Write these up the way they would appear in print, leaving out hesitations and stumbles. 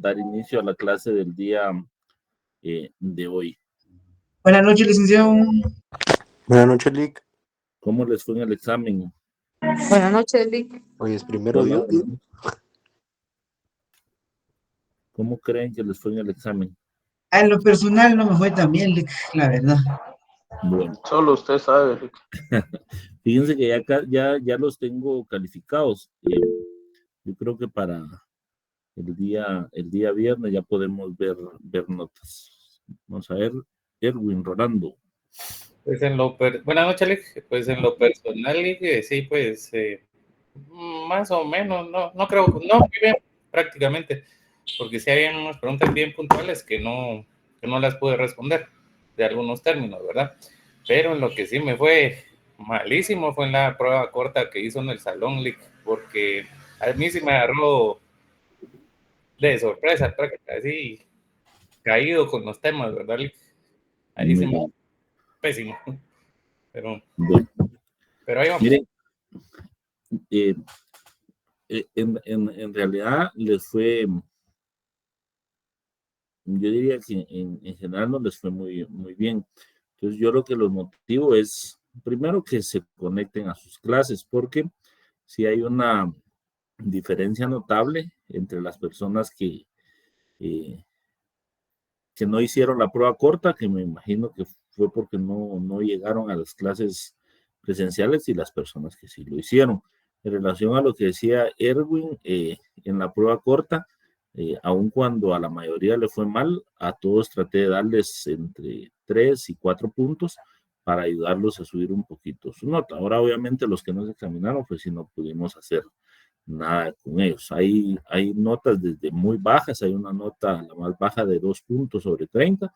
dar inicio a la clase del día de hoy. Buenas noches, licenciado. Buenas noches, Lick. ¿Cómo les fue en el examen? Buenas noches, Lick. Hoy es primero Hola, Dios. ¿Cómo creen que les fue en el examen? En lo personal no me fue tan bien, la verdad. Bueno, Solo usted sabe, Rick. fíjense que ya los tengo calificados. Yo creo que para el día viernes ya podemos ver notas. Vamos a ver, Erwin Rolando. Pues buenas noches, Lick. Pues en lo personal, Lick, sí, pues más o menos, no creo, no, muy bien, prácticamente, porque sí habían unas preguntas bien puntuales que no las pude responder de algunos términos, ¿verdad? Pero en lo que sí me fue malísimo fue en la prueba corta que hizo en el salón, Lick, porque a mí sí me agarró de sorpresa, prácticamente, así caído con los temas, ¿verdad, Lick? Ahí Muy sí me bien. pésimo, pero Bueno, ahí vamos. miren, en realidad les fue, yo diría que en general no les fue muy, muy bien. Entonces yo lo que los motivo es, primero, que se conecten a sus clases, porque si hay una diferencia notable entre las personas que no hicieron la prueba corta, que me imagino que fue porque no llegaron a las clases presenciales, y las personas que sí lo hicieron. En relación a lo que decía Erwin, en la prueba corta, aun cuando a la mayoría le fue mal, a todos traté de darles entre 3 y 4 puntos para ayudarlos a subir un poquito su nota. Ahora, obviamente, los que no se examinaron, pues sí no pudimos hacer nada con ellos. Hay notas desde muy bajas, hay una nota, la más baja, de 2 puntos sobre 30,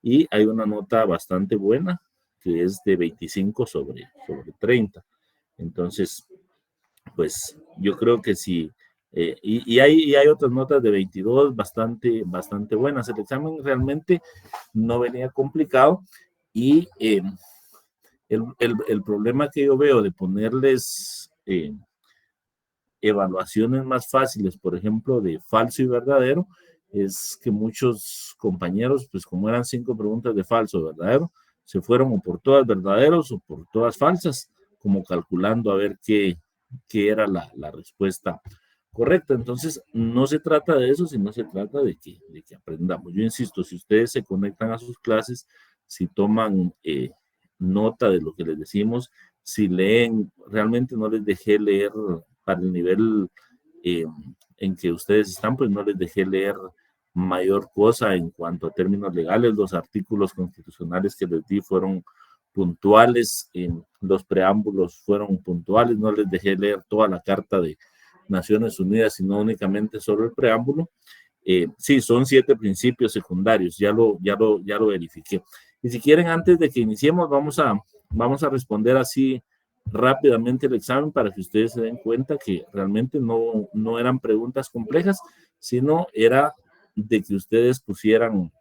y hay una nota bastante buena que es de 25 sobre 30. Entonces, pues yo creo que sí. Hay otras notas de 22 bastante buenas. El examen realmente no venía complicado, y el problema que yo veo de ponerles evaluaciones más fáciles, por ejemplo, de falso y verdadero, es que muchos compañeros, pues como eran 5 preguntas de falso o verdadero, se fueron o por todas verdaderos o por todas falsas, como calculando a ver qué era la respuesta correcta. Entonces, no se trata de eso, sino se trata de que aprendamos. Yo insisto, si ustedes se conectan a sus clases, si toman nota de lo que les decimos, si leen, realmente no les dejé leer para el nivel en que ustedes están, pues no les dejé leer mayor cosa en cuanto a términos legales. Los artículos constitucionales que les di fueron puntuales, los preámbulos fueron puntuales, no les dejé leer toda la Carta de Naciones Unidas, sino únicamente solo el preámbulo. Sí, son 7 principios secundarios, ya lo verifiqué. Y si quieren, antes de que iniciemos, vamos a responder así rápidamente el examen para que ustedes se den cuenta que realmente no eran preguntas complejas, sino era de que ustedes pusieran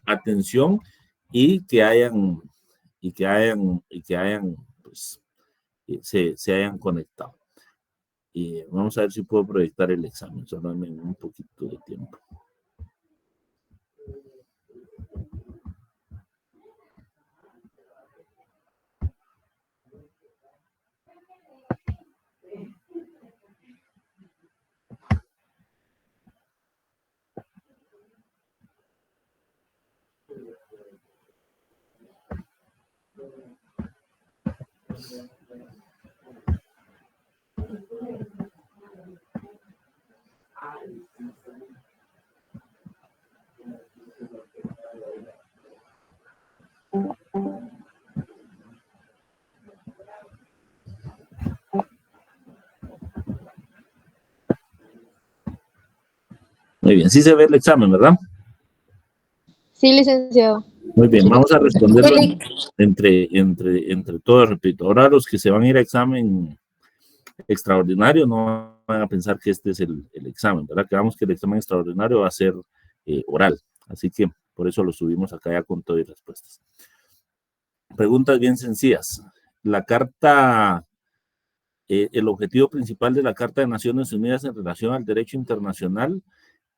atención y que hayan pues, se hayan conectado. Y vamos a ver si puedo proyectar el examen, solo en un poquito de tiempo. Muy bien, sí se ve el examen, ¿verdad? Sí, licenciado. Muy bien, vamos a responderlo entre todos, repito. Ahora los que se van a ir a examen extraordinario no van a pensar que este es el examen, ¿verdad? Quedamos que el examen extraordinario va a ser oral, así que por eso lo subimos acá ya con todas las respuestas. Preguntas bien sencillas. La Carta el objetivo principal de la Carta de Naciones Unidas en relación al derecho internacional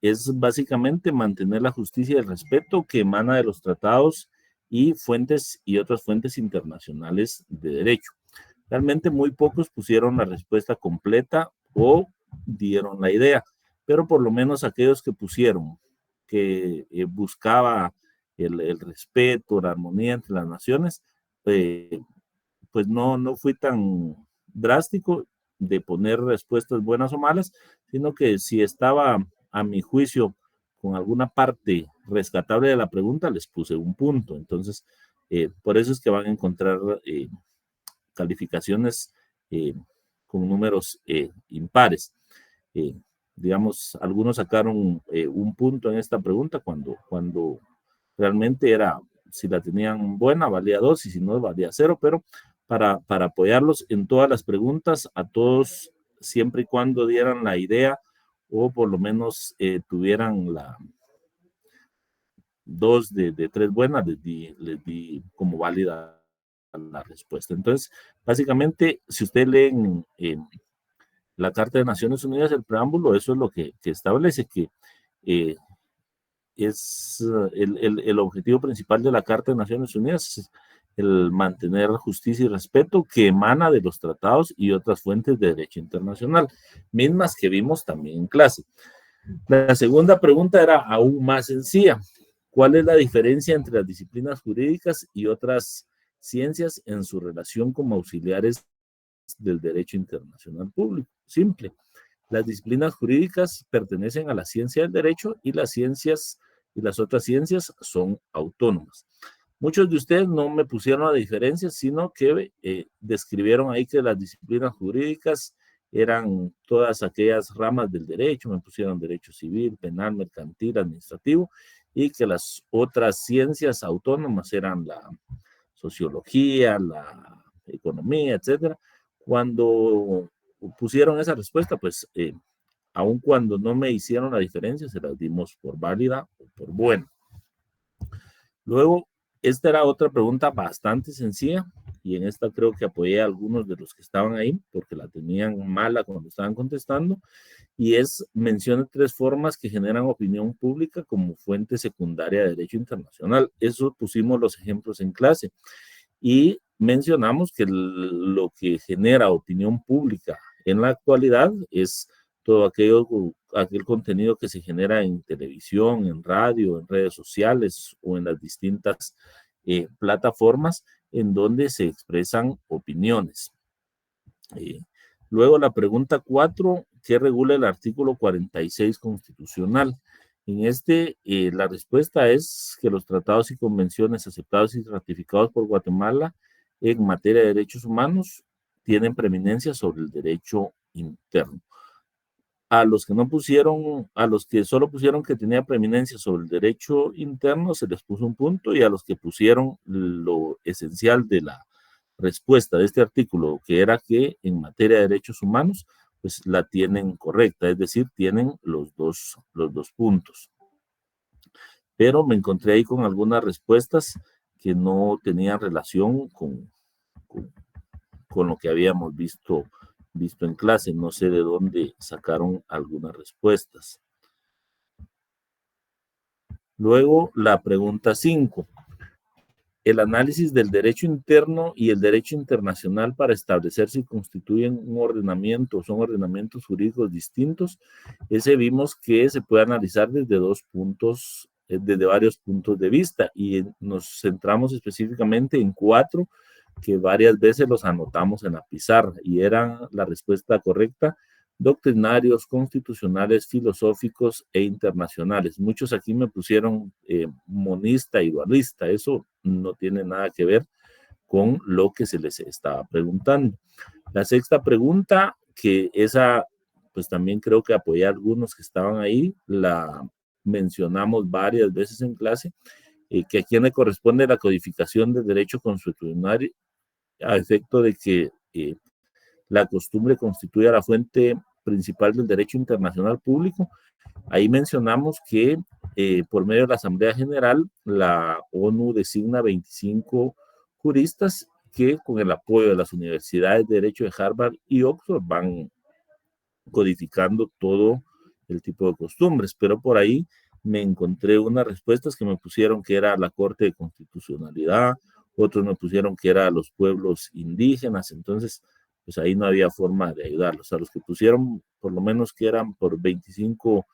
es básicamente mantener la justicia y el respeto que emana de los tratados y otras fuentes internacionales de derecho. Realmente muy pocos pusieron la respuesta completa o dieron la idea, pero por lo menos aquellos que pusieron que buscaba el respeto, la armonía entre las naciones, pues no fui tan drástico de poner respuestas buenas o malas, sino que si estaba a mi juicio con alguna parte rescatable de la pregunta, les puse un punto. Entonces, por eso es que van a encontrar calificaciones con números impares. Digamos, algunos sacaron un punto en esta pregunta cuando realmente era, si la tenían buena, valía 2 y si no, valía 0, pero para apoyarlos en todas las preguntas, a todos, siempre y cuando dieran la idea o por lo menos tuvieran la 2 de 3 buenas, les di como válida la respuesta. Entonces, básicamente, si ustedes leen la Carta de Naciones Unidas, el preámbulo, eso es lo que establece que es el objetivo principal de la Carta de Naciones Unidas, es el mantener justicia y respeto que emana de los tratados y otras fuentes de derecho internacional, mismas que vimos también en clase. La segunda pregunta era aún más sencilla. ¿Cuál es la diferencia entre las disciplinas jurídicas y otras ciencias en su relación como auxiliares del derecho internacional público? Simple. Las disciplinas jurídicas pertenecen a la ciencia del derecho y las otras ciencias son autónomas. Muchos de ustedes no me pusieron la diferencia, sino que describieron ahí que las disciplinas jurídicas eran todas aquellas ramas del derecho, me pusieron derecho civil, penal, mercantil, administrativo, y que las otras ciencias autónomas eran la sociología, la economía, etcétera. Cuando pusieron esa respuesta, pues aun cuando no me hicieron la diferencia, se las dimos por válida o por buena. Luego, esta era otra pregunta bastante sencilla y en esta creo que apoyé a algunos de los que estaban ahí porque la tenían mala cuando estaban contestando, y es: menciona 3 formas que generan opinión pública como fuente secundaria de derecho internacional. Eso pusimos los ejemplos en clase y mencionamos que lo que genera opinión pública en la actualidad es todo aquel contenido que se genera en televisión, en radio, en redes sociales o en las distintas plataformas en donde se expresan opiniones. Luego la pregunta 4, ¿qué regula el artículo 46 constitucional? En la respuesta es que los tratados y convenciones aceptados y ratificados por Guatemala en materia de derechos humanos tienen preeminencia sobre el derecho interno. A los que solo pusieron que tenía preeminencia sobre el derecho interno, se les puso un punto, y a los que pusieron lo esencial de la respuesta de este artículo, que era que en materia de derechos humanos, pues la tienen correcta, es decir, tienen los dos puntos. Pero me encontré ahí con algunas respuestas que no tenían relación con lo que habíamos visto en clase. No sé de dónde sacaron algunas respuestas. Luego, la pregunta 5. El análisis del derecho interno y el derecho internacional para establecer si constituyen un ordenamiento o son ordenamientos jurídicos distintos. Ese vimos que se puede analizar desde desde varios puntos de vista, y nos centramos específicamente en 4 que varias veces los anotamos en la pizarra y eran la respuesta correcta: doctrinarios, constitucionales, filosóficos e internacionales. Muchos aquí me pusieron monista y dualista. Eso no tiene nada que ver con lo que se les estaba preguntando. La 6ª pregunta, que esa pues también creo que apoyé a algunos que estaban ahí, la mencionamos varias veces en clase, que a quién le corresponde la codificación del derecho consuetudinario a efecto de que la costumbre constituya la fuente principal del derecho internacional público. Ahí mencionamos que por medio de la Asamblea General, la ONU designa 25 juristas que con el apoyo de las universidades de Derecho de Harvard y Oxford van codificando todo el tipo de costumbres, pero por ahí me encontré unas respuestas que me pusieron que era la Corte de Constitucionalidad, otros me pusieron que era los pueblos indígenas, entonces pues ahí no había forma de ayudarlos. A los que pusieron por lo menos que eran por 25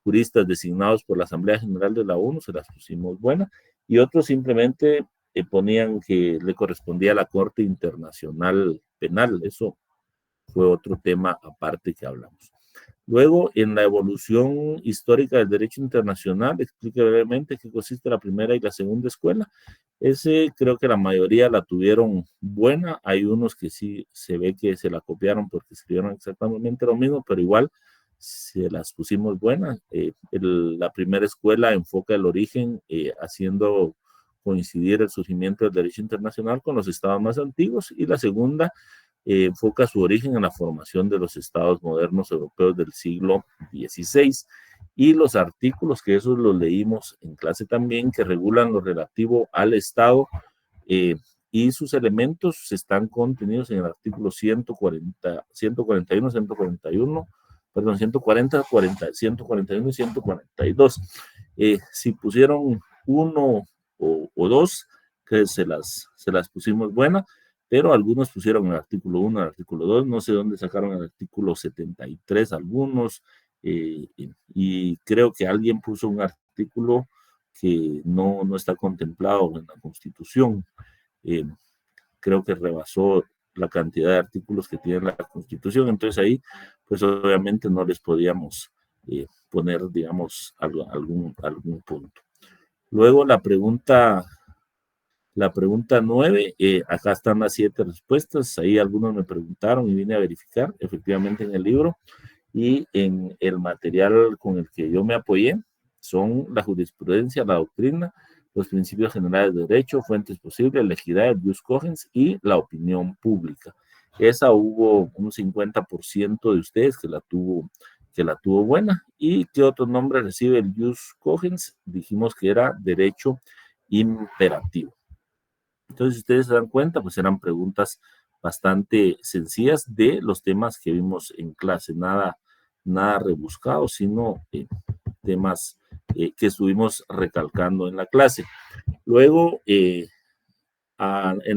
juristas designados por la Asamblea General de la ONU, se las pusimos buenas, y otros simplemente ponían que le correspondía a la Corte Internacional Penal. Eso fue otro tema aparte que hablamos. Luego, en la evolución histórica del derecho internacional, explique brevemente qué consiste la primera y la segunda escuela. Ese creo que la mayoría la tuvieron buena. Hay unos que sí se ve que se la copiaron porque escribieron exactamente lo mismo, pero igual se las pusimos buenas. La primera escuela enfoca el origen haciendo coincidir el surgimiento del derecho internacional con los estados más antiguos, y la segunda enfoca su origen en la formación de los estados modernos europeos del siglo XVI, y los artículos, que esos los leímos en clase también, que regulan lo relativo al estado y sus elementos están contenidos en el artículo 140, 141, 141, perdón, 140, 40, 141 y 142. Si pusieron uno o dos, que se las pusimos buenas, pero algunos pusieron el artículo 1, el artículo 2, no sé dónde sacaron el artículo 73 algunos, y creo que alguien puso un artículo que no está contemplado en la Constitución. Creo que rebasó la cantidad de artículos que tiene la Constitución, entonces ahí, pues obviamente no les podíamos poner, digamos, algún punto. Luego la pregunta 9, acá están las 7 respuestas, ahí algunos me preguntaron y vine a verificar, efectivamente en el libro y en el material con el que yo me apoyé, son la jurisprudencia, la doctrina, los principios generales de derecho, fuentes posibles, la equidad, el jus cogens y la opinión pública. Esa hubo un 50% de ustedes que la tuvo buena. ¿Y qué otro nombre recibe el jus cogens? Dijimos que era derecho imperativo. Entonces, si ustedes se dan cuenta, pues eran preguntas bastante sencillas de los temas que vimos en clase, nada rebuscado, sino temas que estuvimos recalcando en la clase. Luego, en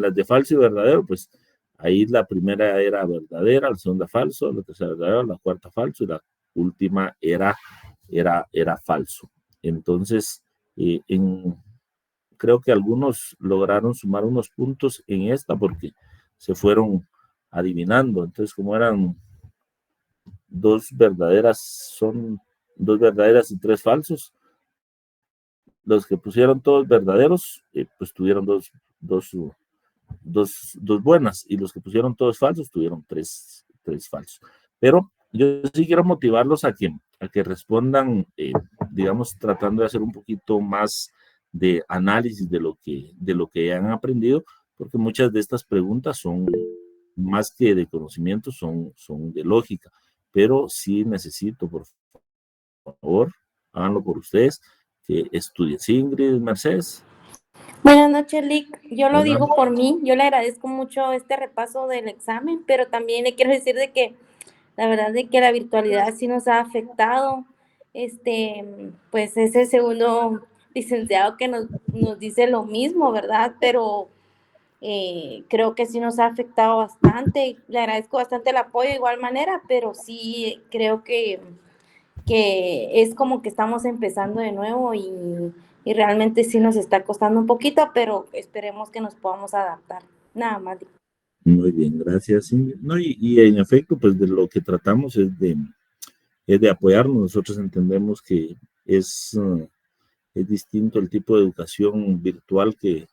las de falso y verdadero, pues ahí la primera era verdadera, la segunda falso, la tercera verdadera, la cuarta falso y la última era falso. Entonces, creo que algunos lograron sumar unos puntos en esta porque se fueron adivinando. Entonces, como eran dos verdaderas y 3 falsos, los que pusieron todos verdaderos, pues tuvieron dos buenas, y los que pusieron todos falsos tuvieron tres falsos. Pero yo sí quiero motivarlos a que respondan, digamos, tratando de hacer un poquito más de análisis de lo que han aprendido, porque muchas de estas preguntas son más que de conocimiento, son de lógica, pero sí necesito, por favor, háganlo por ustedes, que estudien. Sí, Ingrid, Mercedes. Buenas noches, Lick. Yo lo digo por mí, yo le agradezco mucho este repaso del examen, pero también le quiero decir de que la verdad de que la virtualidad sí nos ha afectado. Pues es el segundo licenciado que nos dice lo mismo, ¿verdad? Pero creo que sí nos ha afectado bastante. Le agradezco bastante el apoyo de igual manera, pero sí creo que es como que estamos empezando de nuevo y realmente sí nos está costando un poquito, pero esperemos que nos podamos adaptar. Nada más. Muy bien, gracias. No, y en efecto, pues de lo que tratamos es de apoyarnos. Nosotros entendemos que es distinto el tipo de educación virtual que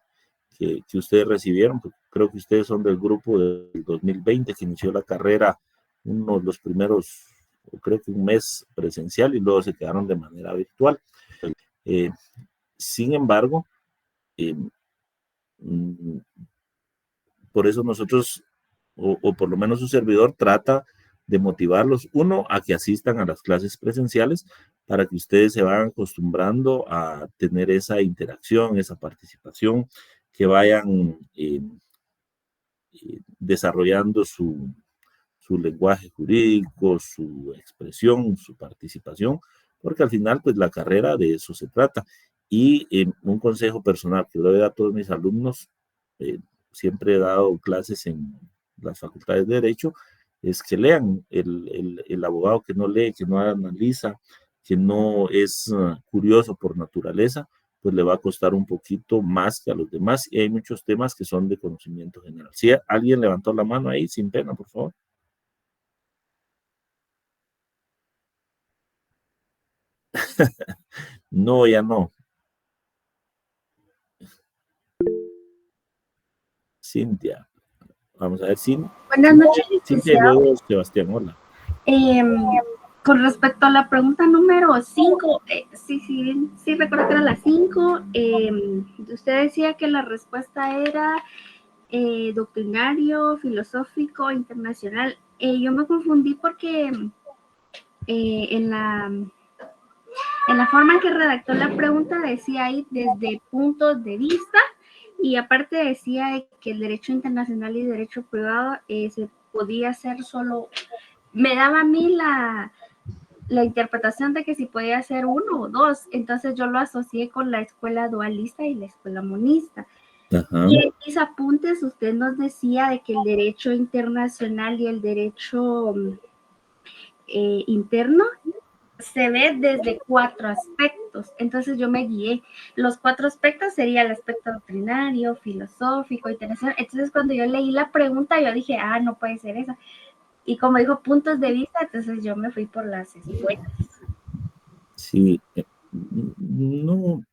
ustedes recibieron. Creo que ustedes son del grupo del 2020 que inició la carrera, uno de los primeros, creo que un mes presencial, y luego se quedaron de manera virtual. Sin embargo, por eso nosotros, o por lo menos su servidor, trata de motivarlos, uno, a que asistan a las clases presenciales para que ustedes se vayan acostumbrando a tener esa interacción, esa participación, que vayan desarrollando su lenguaje jurídico, su expresión, su participación, porque al final, pues la carrera de eso se trata. Y un consejo personal que le doy a todos mis alumnos, siempre he dado clases en las facultades de Derecho, es que lean. El abogado que no lee, que no analiza, que no es curioso por naturaleza, pues le va a costar un poquito más que a los demás, y hay muchos temas que son de conocimiento general. Si alguien levantó la mano ahí, sin pena, por favor. No, ya no. Cintia. Vamos a ver, Buenas noches, Cintia y licenciado. luego Sebastián, hola. Con respecto a la pregunta número 5, sí, recuerdo que era la 5. Usted decía que la respuesta era doctrinario, filosófico, internacional. Yo me confundí porque en la forma en que redactó la pregunta decía ahí desde puntos de vista, y aparte decía que el derecho internacional y derecho privado se podía hacer solo. Me daba a mí la interpretación de que si podía ser uno o dos, entonces yo lo asocié con la escuela dualista y la escuela monista. Ajá. Y en mis apuntes usted nos decía de que el derecho internacional y el derecho interno se ve desde 4 aspectos, entonces yo me guié. Los 4 aspectos sería el aspecto doctrinario, filosófico, internacional. Entonces cuando yo leí la pregunta yo dije, no puede ser esa. Y como dijo puntos de vista, entonces yo me fui por las escuelas. Sí, no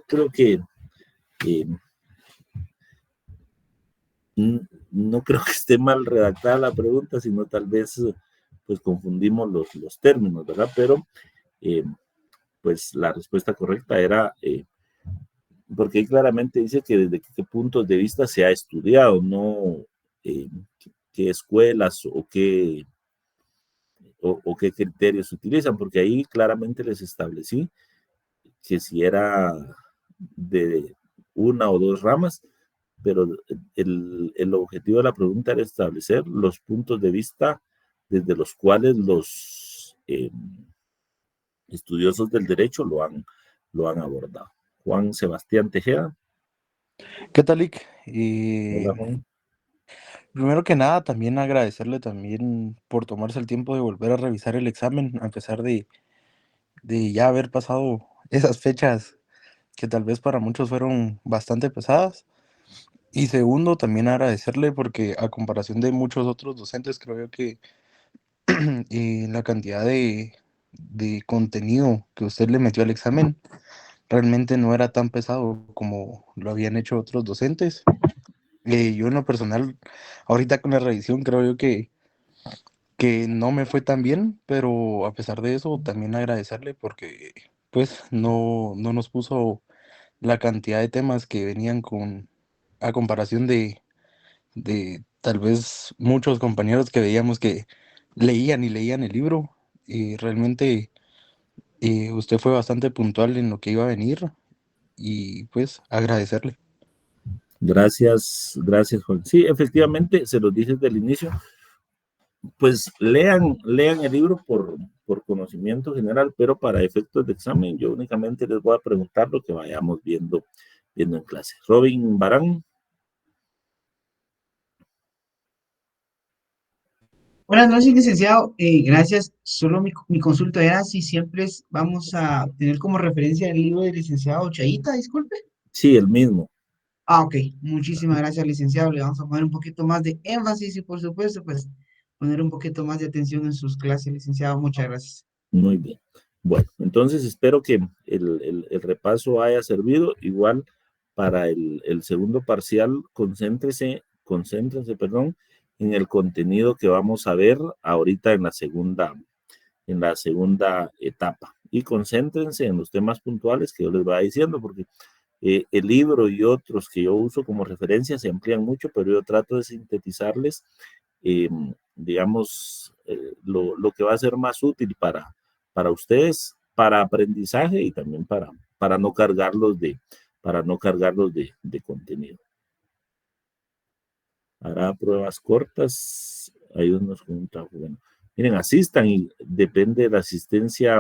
creo que no creo que esté mal redactada la pregunta, sino tal vez pues confundimos los términos, ¿verdad? Pero pues la respuesta correcta era porque ahí claramente dice que desde qué puntos de vista se ha estudiado, no qué escuelas o qué criterios se utilizan, porque ahí claramente les establecí que si era de una o dos ramas, pero el objetivo de la pregunta era establecer los puntos de vista desde los cuales los estudiosos del derecho lo han abordado. Juan Sebastián Tejeda. ¿Qué tal, Lick? Hola, Juan. Primero que nada, también agradecerle también por tomarse el tiempo de volver a revisar el examen, a pesar de ya haber pasado esas fechas que tal vez para muchos fueron bastante pesadas. Y segundo, también agradecerle porque a comparación de muchos otros docentes, creo yo que la cantidad de contenido que usted le metió al examen realmente no era tan pesado como lo habían hecho otros docentes. Yo en lo personal, ahorita con la revisión creo yo que no me fue tan bien, pero a pesar de eso también agradecerle porque pues no nos puso la cantidad de temas que venían a comparación de tal vez muchos compañeros que veíamos que leían y leían el libro, y realmente usted fue bastante puntual en lo que iba a venir, y pues agradecerle. Gracias, Juan. Sí, efectivamente, se los dije desde el inicio, pues lean el libro por conocimiento general, pero para efectos de examen yo únicamente les voy a preguntar lo que vayamos viendo en clase. Robin Barán. Buenas noches, licenciado. Gracias. Solo mi consulta era si siempre vamos a tener como referencia el libro del licenciado Chaita, disculpe. Sí, el mismo. Ok. Muchísimas gracias, licenciado. Le vamos a poner un poquito más de énfasis y, por supuesto, pues, poner un poquito más de atención en sus clases, licenciado. Muchas gracias. Muy bien. Bueno, entonces espero que el repaso haya servido. Igual para el segundo parcial, concéntrense, perdón, en el contenido que vamos a ver ahorita en la segunda etapa. Y concéntrense en los temas puntuales que yo les voy diciendo, porque el libro y otros que yo uso como referencia se amplían mucho, pero yo trato de sintetizarles, digamos, lo que va a ser más útil para ustedes, para aprendizaje y también para no cargarlos de contenido. hará pruebas cortas, ayúdenos con un trabajo bueno. Miren, asistan y depende de la asistencia,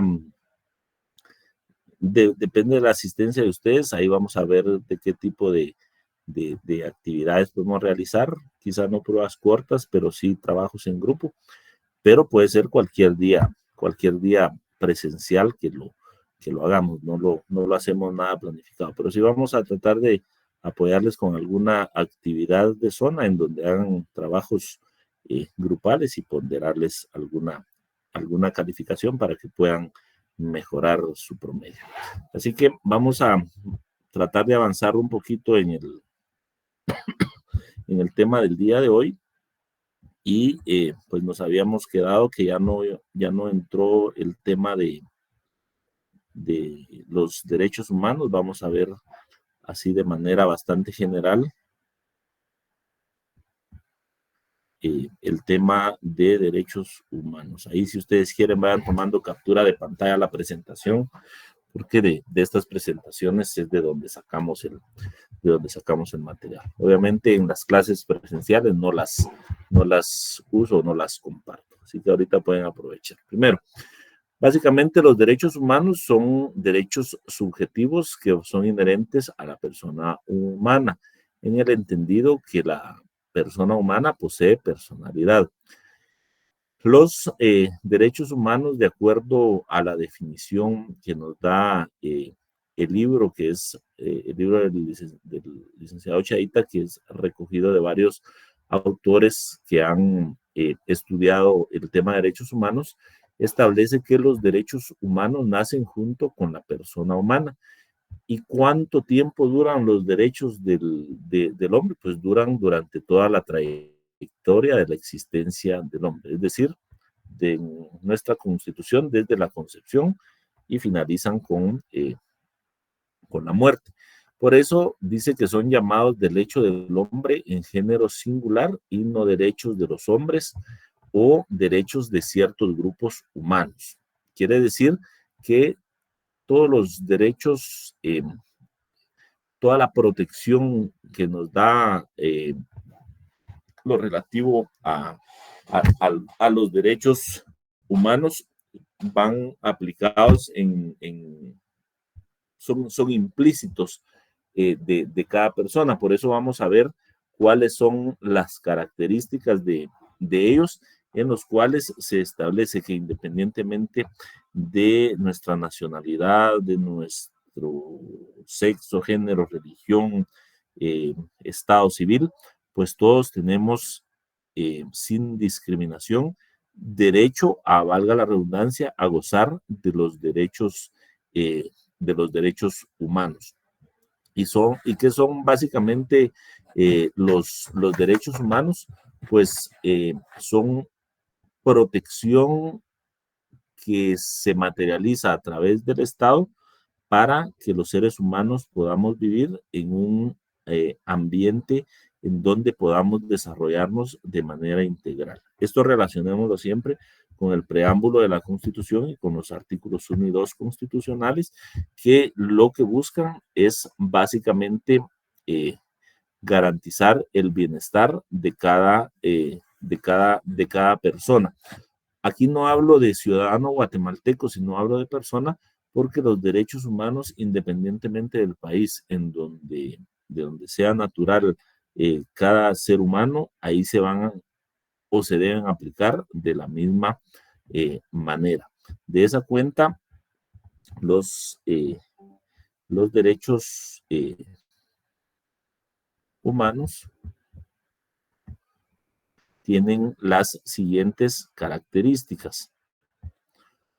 depende de la asistencia de ustedes, ahí vamos a ver de qué tipo de actividades podemos realizar, quizá no pruebas cortas, pero sí trabajos en grupo, pero puede ser cualquier día presencial que lo hagamos, no lo hacemos nada planificado, pero sí vamos a tratar de apoyarles con alguna actividad de zona en donde hagan trabajos grupales y ponderarles alguna calificación para que puedan mejorar su promedio. Así que vamos a tratar de avanzar un poquito en el tema del día de hoy. Y pues nos habíamos quedado que ya no entró el tema de los derechos humanos. Vamos a ver así de manera bastante general el tema de derechos humanos. Ahí si ustedes quieren vayan tomando captura de pantalla la presentación, porque de estas presentaciones es de donde sacamos el material. Obviamente en las clases presenciales no las uso, no las comparto. Así que ahorita pueden aprovechar. Primero, básicamente los derechos humanos son derechos subjetivos que son inherentes a la persona humana, en el entendido que la persona humana posee personalidad. Los derechos humanos, de acuerdo a la definición que nos da el libro, que es el libro del licenciado Chaita, que es recogido de varios autores que han estudiado el tema de derechos humanos, establece que los derechos humanos nacen junto con la persona humana. ¿Y cuánto tiempo duran los derechos del hombre? Pues duran durante toda la trayectoria de la existencia del hombre, es decir, de nuestra Constitución desde la concepción y finalizan con la muerte. Por eso dice que son llamados derecho del hombre en género singular y no derechos de los hombres o derechos de ciertos grupos humanos. Quiere decir que todos los derechos, toda la protección que nos da lo relativo a los derechos humanos van aplicados son implícitos de cada persona. Por eso vamos a ver cuáles son las características de ellos, en los cuales se establece que independientemente de nuestra nacionalidad, de nuestro sexo, género, religión, estado civil, pues todos tenemos sin discriminación derecho a, valga la redundancia, a gozar de los derechos humanos. ¿Y qué son básicamente los derechos humanos? Pues son protección que se materializa a través del Estado para que los seres humanos podamos vivir en un ambiente en donde podamos desarrollarnos de manera integral. Esto relacionémoslo siempre con el preámbulo de la Constitución y con los artículos 1 y 2 constitucionales, que lo que buscan es básicamente garantizar el bienestar de cada persona. Aquí no hablo de ciudadano guatemalteco, sino hablo de persona, porque los derechos humanos, independientemente del país de donde sea natural cada ser humano, ahí se van o se deben aplicar de la misma manera. De esa cuenta, los derechos humanos tienen las siguientes características.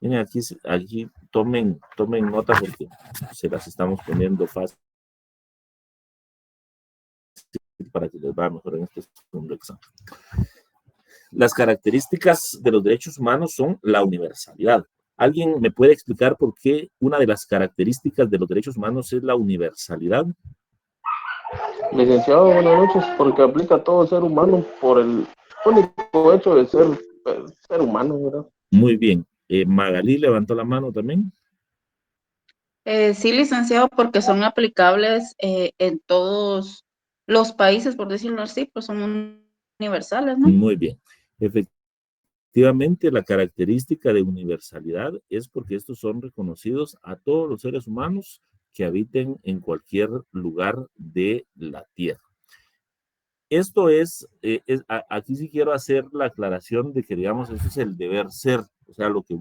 Miren, aquí tomen nota porque se las estamos poniendo fácil para que les vaya mejor en este segundo examen. Las características de los derechos humanos son la universalidad. ¿Alguien me puede explicar por qué una de las características de los derechos humanos es la universalidad? Licenciado, buenas noches, porque aplica a todo ser humano por el único hecho de ser humano, ¿verdad? Muy bien. Magalí levantó la mano también. Sí, licenciado, porque son aplicables en todos los países, por decirlo así, pues son universales, ¿no? Muy bien. Efectivamente, la característica de universalidad es porque estos son reconocidos a todos los seres humanos que habiten en cualquier lugar de la Tierra. Esto aquí sí quiero hacer la aclaración de que, digamos, eso es el deber ser, o sea, lo que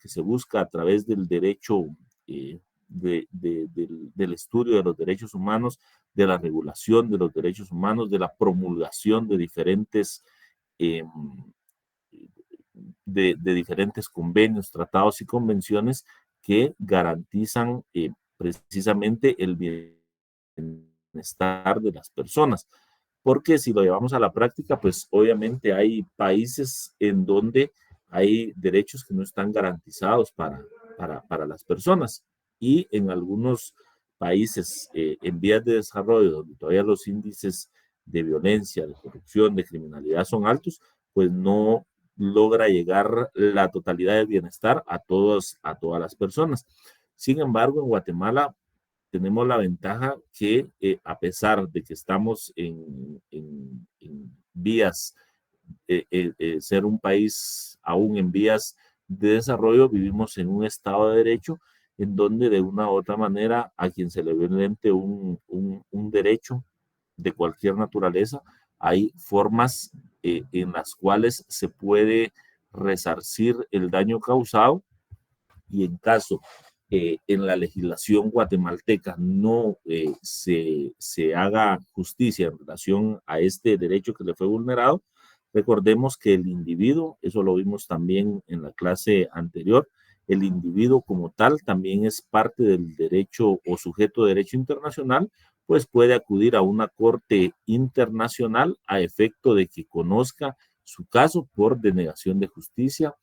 se busca a través del derecho, del estudio de los derechos humanos, de la regulación de los derechos humanos, de la promulgación de diferentes, diferentes convenios, tratados y convenciones que garantizan precisamente el bienestar de las personas. Porque si lo llevamos a la práctica, pues obviamente hay países en donde hay derechos que no están garantizados para las personas, y en algunos países en vías de desarrollo, donde todavía los índices de violencia, de corrupción, de criminalidad son altos, pues no logra llegar la totalidad del bienestar a todas las personas. Sin embargo, en Guatemala tenemos la ventaja que a pesar de que estamos en vías, ser un país aún en vías de desarrollo, vivimos en un estado de derecho en donde de una u otra manera a quien se le violente un derecho de cualquier naturaleza, hay formas en las cuales se puede resarcir el daño causado, y en caso en la legislación guatemalteca no se haga justicia en relación a este derecho que le fue vulnerado, recordemos que el individuo, eso lo vimos también en la clase anterior, el individuo como tal también es parte del derecho o sujeto de derecho internacional, pues puede acudir a una corte internacional a efecto de que conozca su caso por denegación de justicia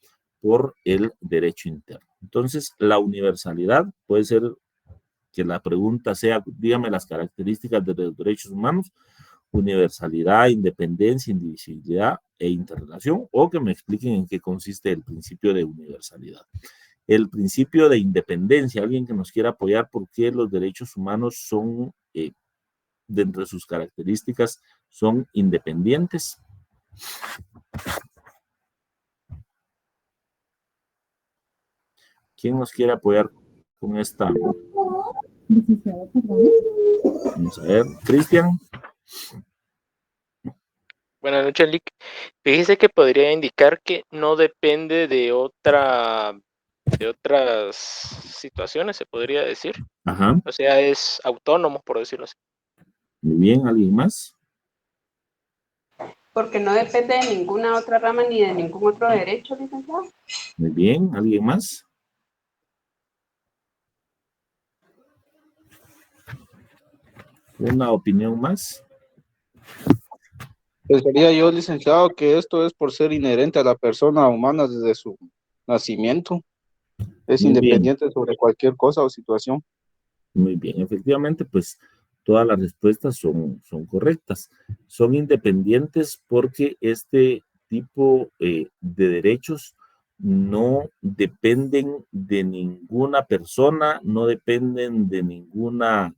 por el derecho interno. Entonces, la universalidad puede ser que la pregunta sea, dígame las características de los derechos humanos: universalidad, independencia, indivisibilidad e interrelación, o que me expliquen en qué consiste el principio de universalidad. El principio de independencia, alguien que nos quiera apoyar por qué los derechos humanos son, dentro de sus características, son independientes. ¿Quién nos quiere apoyar con esta? Vamos a ver, Cristian. Buenas noches, Lick. Fíjese que podría indicar que no depende de otras situaciones, se podría decir. Ajá. O sea, es autónomo, por decirlo así. Muy bien, ¿alguien más? Porque no depende de ninguna otra rama ni de ningún otro derecho, licenciado. Muy bien, ¿alguien más? ¿Una opinión más? Pensaría yo, licenciado, que esto es por ser inherente a la persona humana desde su nacimiento. Es Muy bien. independiente sobre cualquier cosa o situación. Muy bien, efectivamente, pues todas las respuestas son correctas. Son independientes porque este tipo de derechos no dependen de ninguna persona, no dependen de ninguna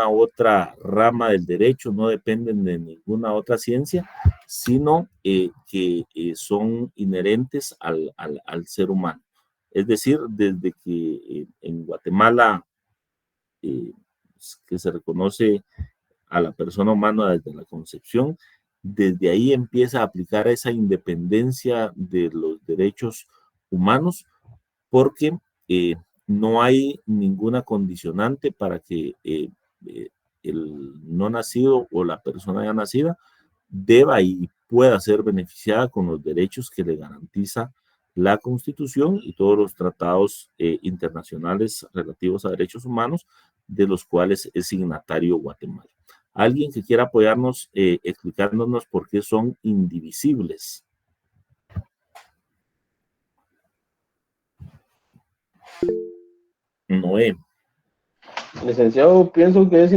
otra rama del derecho, no dependen de ninguna otra ciencia, sino que son inherentes al ser humano. Es decir, desde que en Guatemala que se reconoce a la persona humana desde la concepción, desde ahí empieza a aplicar esa independencia de los derechos humanos, porque no hay ninguna condicionante para que el no nacido o la persona ya nacida deba y pueda ser beneficiada con los derechos que le garantiza la Constitución y todos los tratados internacionales relativos a derechos humanos, de los cuales es signatario Guatemala. Alguien que quiera apoyarnos explicándonos por qué son indivisibles. Noé. Licenciado, pienso que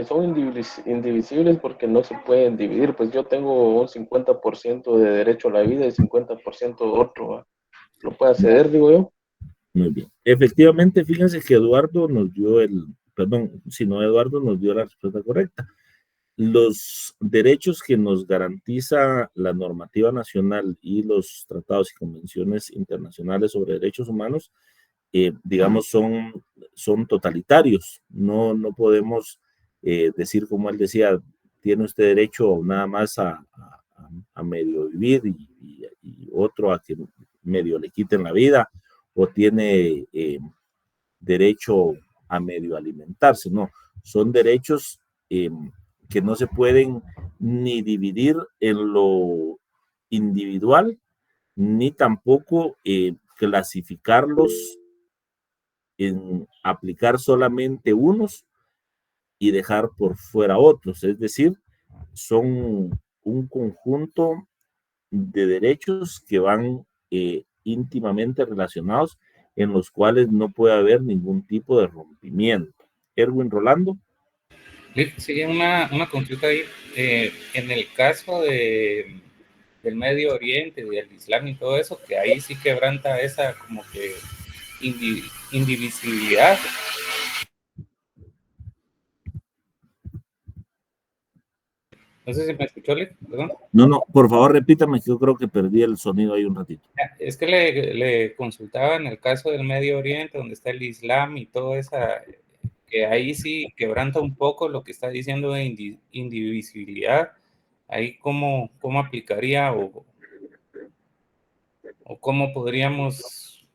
son indivisibles porque no se pueden dividir. Pues yo tengo un 50% de derecho a la vida y 50% otro. ¿Va? Lo puede acceder, digo yo. Muy bien. Efectivamente, fíjense que Eduardo nos dio Eduardo nos dio la respuesta correcta. los derechos que nos garantiza la normativa nacional y los tratados y convenciones internacionales sobre derechos humanos, digamos, son totalitarios. No podemos decir, como él decía, tiene usted derecho nada más a medio vivir y otro a que medio le quiten la vida, o tiene derecho a medio alimentarse. No, son derechos que no se pueden ni dividir en lo individual, ni tampoco clasificarlos en aplicar solamente unos y dejar por fuera otros. Es decir, son un conjunto de derechos que van íntimamente relacionados, en los cuales no puede haber ningún tipo de rompimiento. Erwin Rolando. Sí, una consulta ahí. En el caso del Medio Oriente, del Islam y todo eso, que ahí sí quebranta esa como que indivisibilidad. No sé si me escuchó, perdón. No, por favor repítame, que yo creo que perdí el sonido ahí un ratito. Es que le consultaba en el caso del Medio Oriente, donde está el Islam y todo esa, que ahí sí quebranta un poco lo que está diciendo de indivisibilidad. Ahí cómo aplicaría o cómo podríamos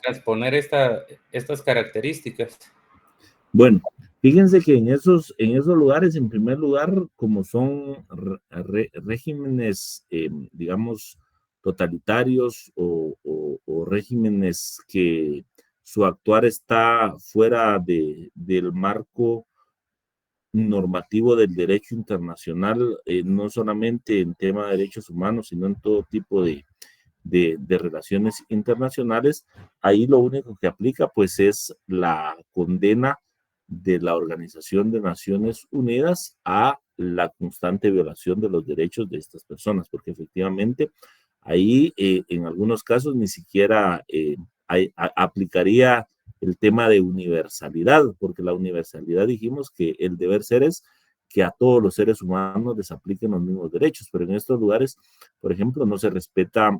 transponer estas características. Bueno, fíjense que en esos lugares, en primer lugar, como son regímenes, digamos, totalitarios o regímenes que su actuar está fuera del marco normativo del derecho internacional, no solamente en tema de derechos humanos, sino en todo tipo de relaciones internacionales, ahí lo único que aplica pues es la condena de la Organización de Naciones Unidas a la constante violación de los derechos de estas personas, porque efectivamente ahí en algunos casos ni siquiera aplicaría el tema de universalidad, porque la universalidad dijimos que el deber ser es que a todos los seres humanos les apliquen los mismos derechos, pero en estos lugares, por ejemplo, no se respeta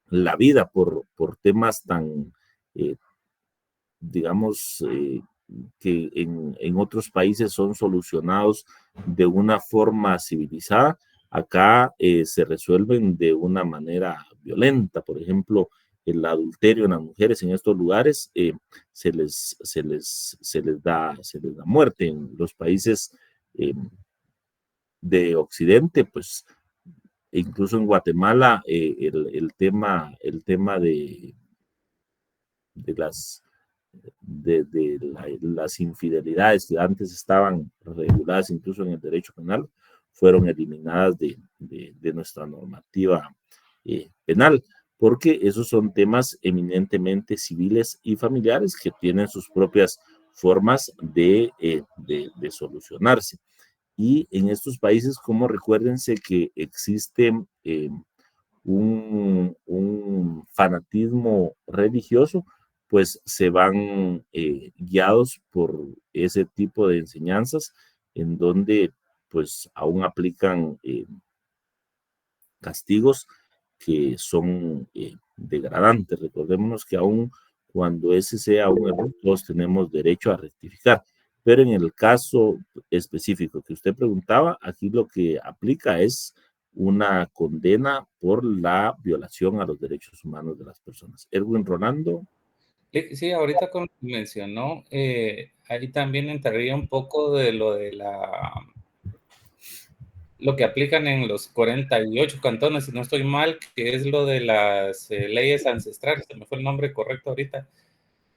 la vida por temas tan, digamos, que en otros países son solucionados de una forma civilizada. Acá se resuelven de una manera violenta. Por ejemplo, el adulterio en las mujeres en estos lugares se les da muerte. En los países de Occidente, pues incluso en Guatemala, el tema de las infidelidades que antes estaban reguladas incluso en el derecho penal, fueron eliminadas de nuestra normativa penal, porque esos son temas eminentemente civiles y familiares que tienen sus propias formas de solucionarse. Y en estos países, como recuérdense que existe un fanatismo religioso, pues se van guiados por ese tipo de enseñanzas en donde pues aún aplican castigos que son degradantes. Recordémonos que aún cuando ese sea un error, todos tenemos derecho a rectificar. Pero en el caso específico que usted preguntaba, aquí lo que aplica es una condena por la violación a los derechos humanos de las personas. Erwin Rolando. Sí, ahorita como mencionó, ahí también entraría un poco de lo que aplican en los 48 cantones, si no estoy mal, que es lo de las leyes ancestrales, se me fue el nombre correcto ahorita,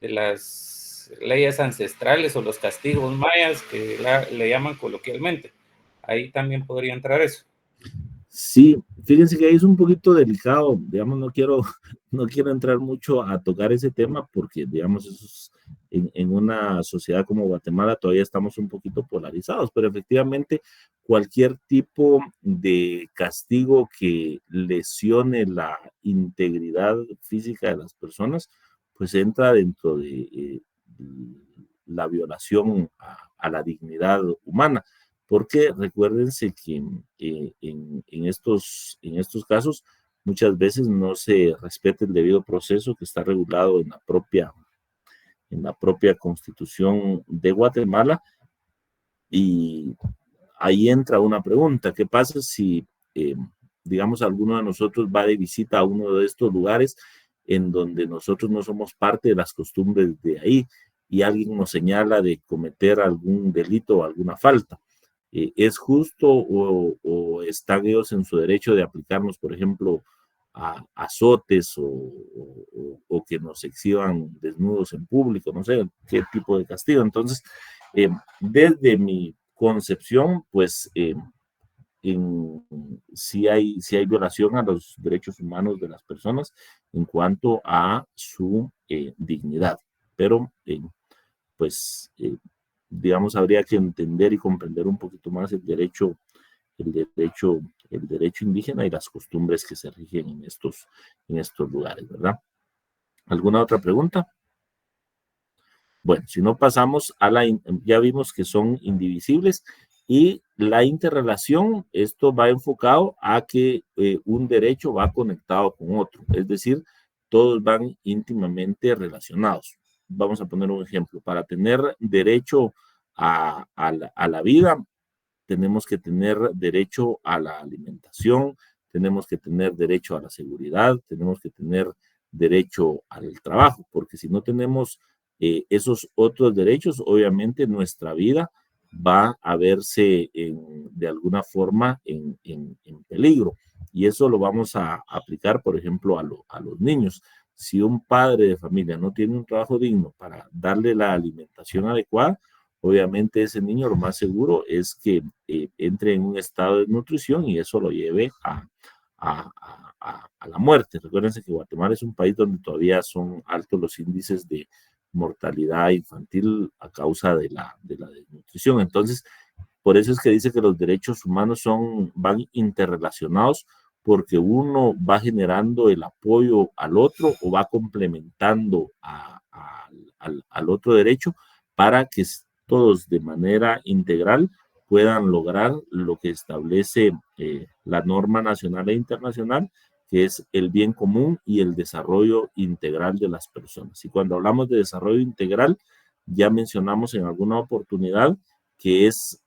de las leyes ancestrales o los castigos mayas que le llaman coloquialmente. Ahí también podría entrar eso. Sí, fíjense que ahí es un poquito delicado, digamos, no quiero entrar mucho a tocar ese tema porque, digamos, eso es, en una sociedad como Guatemala todavía estamos un poquito polarizados, pero efectivamente cualquier tipo de castigo que lesione la integridad física de las personas, pues entra dentro de la violación a a la dignidad humana, porque recuérdense que en estos casos muchas veces no se respeta el debido proceso que está regulado en la propia Constitución de Guatemala. Y ahí entra una pregunta: ¿qué pasa si, digamos, alguno de nosotros va de visita a uno de estos lugares en donde nosotros no somos parte de las costumbres de ahí y alguien nos señala de cometer algún delito o alguna falta? ¿Es justo o están ellos en su derecho de aplicarnos, por ejemplo, azotes o que nos exhiban desnudos en público? No sé qué tipo de castigo. Entonces, desde mi concepción, pues si hay violación a los derechos humanos de las personas en cuanto a su dignidad. Pero, pues, digamos, habría que entender y comprender un poquito más el derecho, el derecho indígena y las costumbres que se rigen en estos lugares, ¿verdad? ¿Alguna otra pregunta? Bueno, si no pasamos ya vimos que son indivisibles, y la interrelación, esto va enfocado a que un derecho va conectado con otro, es decir, todos van íntimamente relacionados. Vamos a poner un ejemplo: para tener derecho a la vida, tenemos que tener derecho a la alimentación, tenemos que tener derecho a la seguridad, tenemos que tener derecho al trabajo, porque si no tenemos esos otros derechos, obviamente nuestra vida va a verse de alguna forma en peligro. Y eso lo vamos a aplicar, por ejemplo, a los niños. Si un padre de familia no tiene un trabajo digno para darle la alimentación adecuada, obviamente ese niño lo más seguro es que entre en un estado de nutrición y eso lo lleve a la muerte. Recuérdense que Guatemala es un país donde todavía son altos los índices de mortalidad infantil a causa de la desnutrición. Entonces, por eso es que dice que los derechos humanos van interrelacionados, porque uno va generando el apoyo al otro o va complementando al otro derecho para que todos de manera integral puedan lograr lo que establece la norma nacional e internacional, que es el bien común y el desarrollo integral de las personas. Y cuando hablamos de desarrollo integral, ya mencionamos en alguna oportunidad que es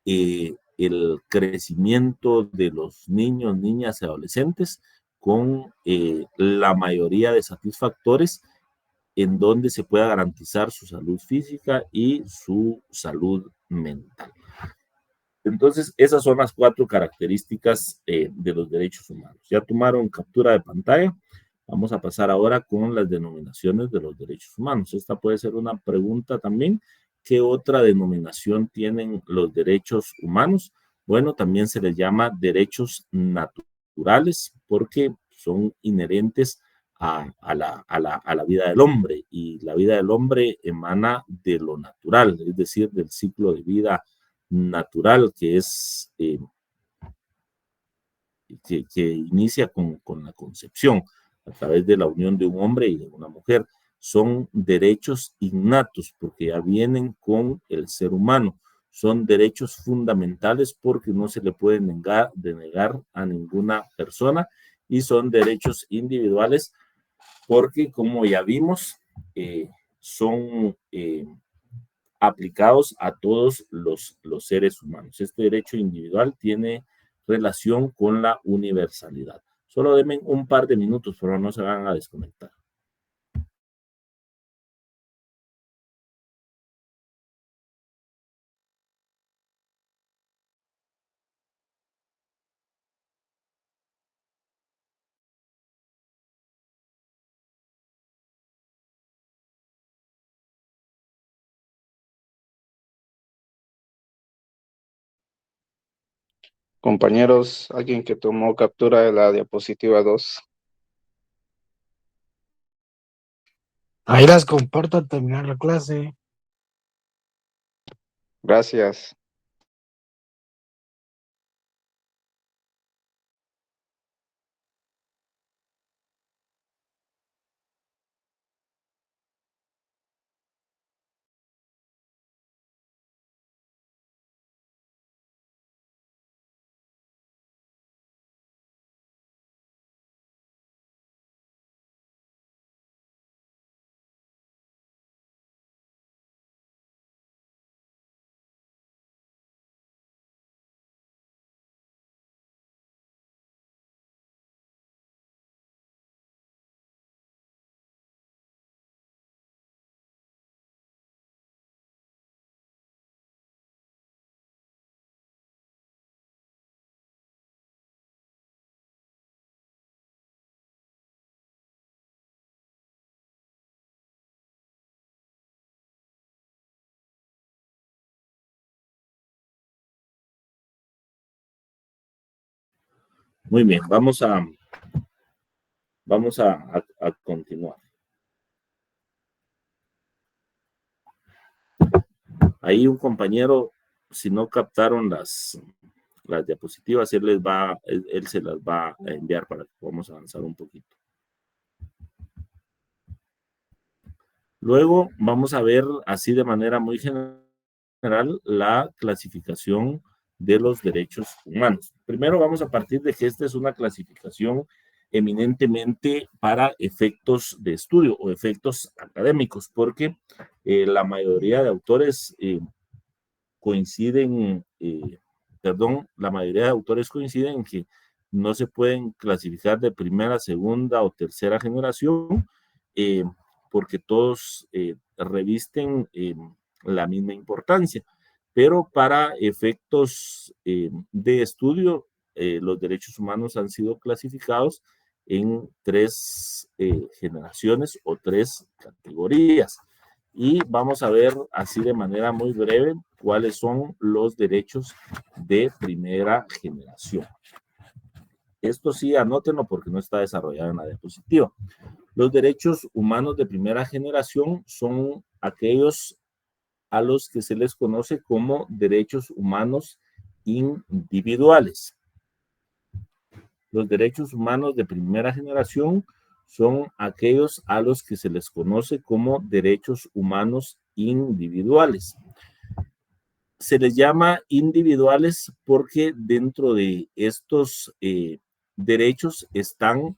el crecimiento de los niños, niñas y adolescentes con la mayoría de satisfactores en donde se pueda garantizar su salud física y su salud mental. Entonces, esas son las 4 características de los derechos humanos. Ya tomaron captura de pantalla. Vamos a pasar ahora con las denominaciones de los derechos humanos. Esta puede ser una pregunta también. ¿Qué otra denominación tienen los derechos humanos? Bueno, también se les llama derechos naturales porque son inherentes a la vida del hombre, y la vida del hombre emana de lo natural, es decir, del ciclo de vida natural que es que inicia con la concepción a través de la unión de un hombre y de una mujer. Son derechos innatos porque ya vienen con el ser humano. Son derechos fundamentales porque no se le puede denegar a ninguna persona, y son derechos individuales porque, como ya vimos, son aplicados a todos los seres humanos. Este derecho individual tiene relación con la universalidad. Solo denme un par de minutos, pero no se van a desconectar. Compañeros, alguien que tomó captura de la diapositiva 2. Ahí las comparto al terminar la clase. Gracias. Muy bien, vamos a continuar. Ahí un compañero, si no captaron las diapositivas, él se las va a enviar para que podamos avanzar un poquito. Luego vamos a ver así de manera muy general la clasificación de los derechos humanos. Primero vamos a partir de que esta es una clasificación eminentemente para efectos de estudio o efectos académicos, porque la mayoría de autores coinciden en que no se pueden clasificar de primera, segunda o tercera generación, porque todos revisten la misma importancia. Pero para efectos de estudio, los derechos humanos han sido clasificados en 3 generaciones o 3 categorías. Y vamos a ver así de manera muy breve cuáles son los derechos de primera generación. Esto sí, anótenlo porque no está desarrollado en la diapositiva. Los derechos humanos de primera generación son aquellos a los que se les conoce como derechos humanos individuales. Los derechos humanos de primera generación son aquellos a los que se les conoce como derechos humanos individuales. Se les llama individuales porque dentro de estos derechos están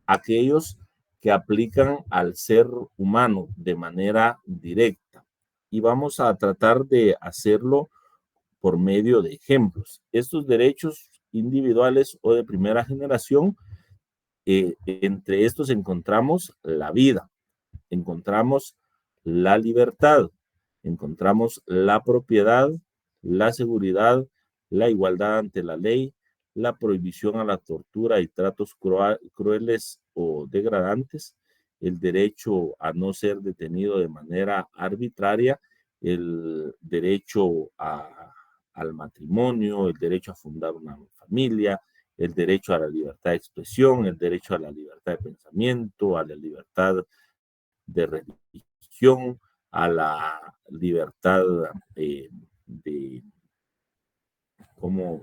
aquellos que aplican al ser humano de manera directa. Y vamos a tratar de hacerlo por medio de ejemplos. Estos derechos individuales o de primera generación, entre estos encontramos la vida, encontramos la libertad, encontramos la propiedad, la seguridad, la igualdad ante la ley, la prohibición a la tortura y tratos crueles o degradantes, el derecho a no ser detenido de manera arbitraria, el derecho al matrimonio, el derecho a fundar una familia, el derecho a la libertad de expresión, el derecho a la libertad de pensamiento, a la libertad de religión, a la libertad ¿cómo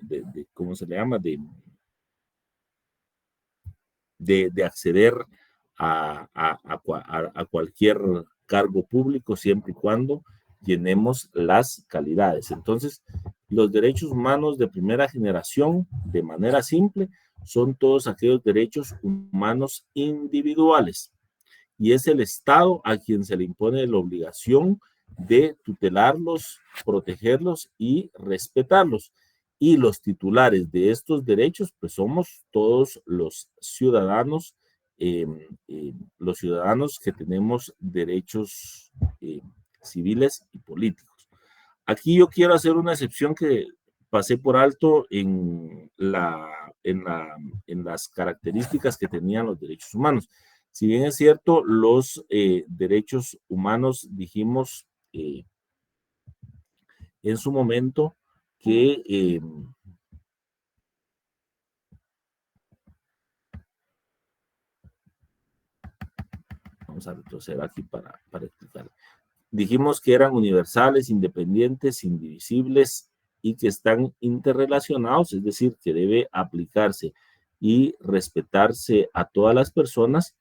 se le llama? De acceder a cualquier cargo público siempre y cuando llenemos las calidades. Entonces, los derechos humanos de primera generación, de manera simple, son todos aquellos derechos humanos individuales. Y es el Estado a quien se le impone la obligación de tutelarlos, protegerlos y respetarlos. Y los titulares de estos derechos, pues somos todos los ciudadanos que tenemos derechos civiles y políticos. Aquí yo quiero hacer una excepción que pasé por alto en las características que tenían los derechos humanos. Si bien es cierto, los derechos humanos dijimos en su momento que vamos a retroceder aquí para explicar. Dijimos que eran universales, independientes, indivisibles y que están interrelacionados, es decir, que debe aplicarse y respetarse a todas las personas.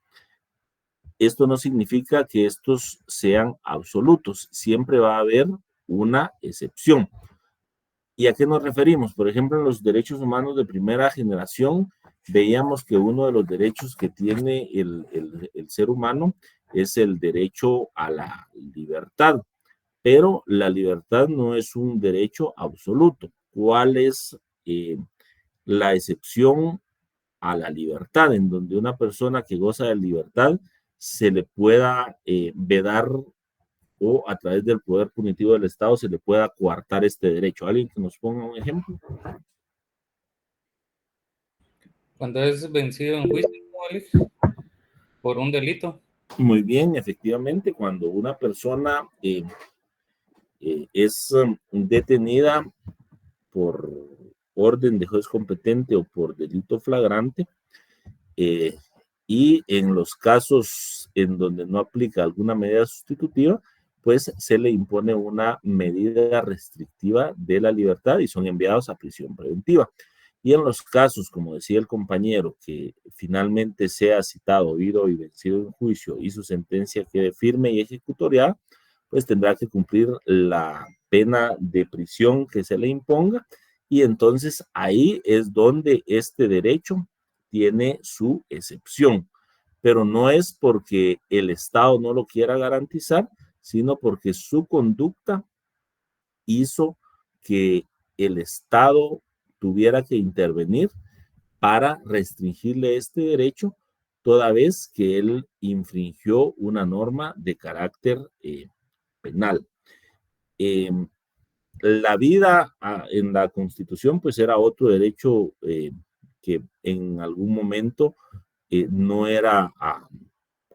Esto no significa que estos sean absolutos, siempre va a haber una excepción. ¿Y a qué nos referimos? Por ejemplo, en los derechos humanos de primera generación, veíamos que uno de los derechos que tiene el ser humano es el derecho a la libertad, pero la libertad no es un derecho absoluto. ¿Cuál es la excepción a la libertad, en donde una persona que goza de libertad se le pueda vedar o a través del poder punitivo del Estado se le pueda coartar este derecho? ¿Alguien que nos ponga un ejemplo? Cuando es vencido en juicio, por un delito. Muy bien, efectivamente, cuando una persona es detenida orden de juez competente o por delito flagrante, y en los casos en donde no aplica alguna medida sustitutiva, pues se le impone una medida restrictiva de la libertad y son enviados a prisión preventiva. Y en los casos, como decía el compañero, que finalmente sea citado, oído y vencido en juicio y su sentencia quede firme y ejecutoriada, pues tendrá que cumplir la pena de prisión que se le imponga, y entonces ahí es donde este derecho tiene su excepción, pero no es porque el Estado no lo quiera garantizar, sino porque su conducta hizo que el Estado tuviera que intervenir para restringirle este derecho, toda vez que él infringió una norma de carácter penal. La vida en la Constitución pues era otro derecho que en algún momento no era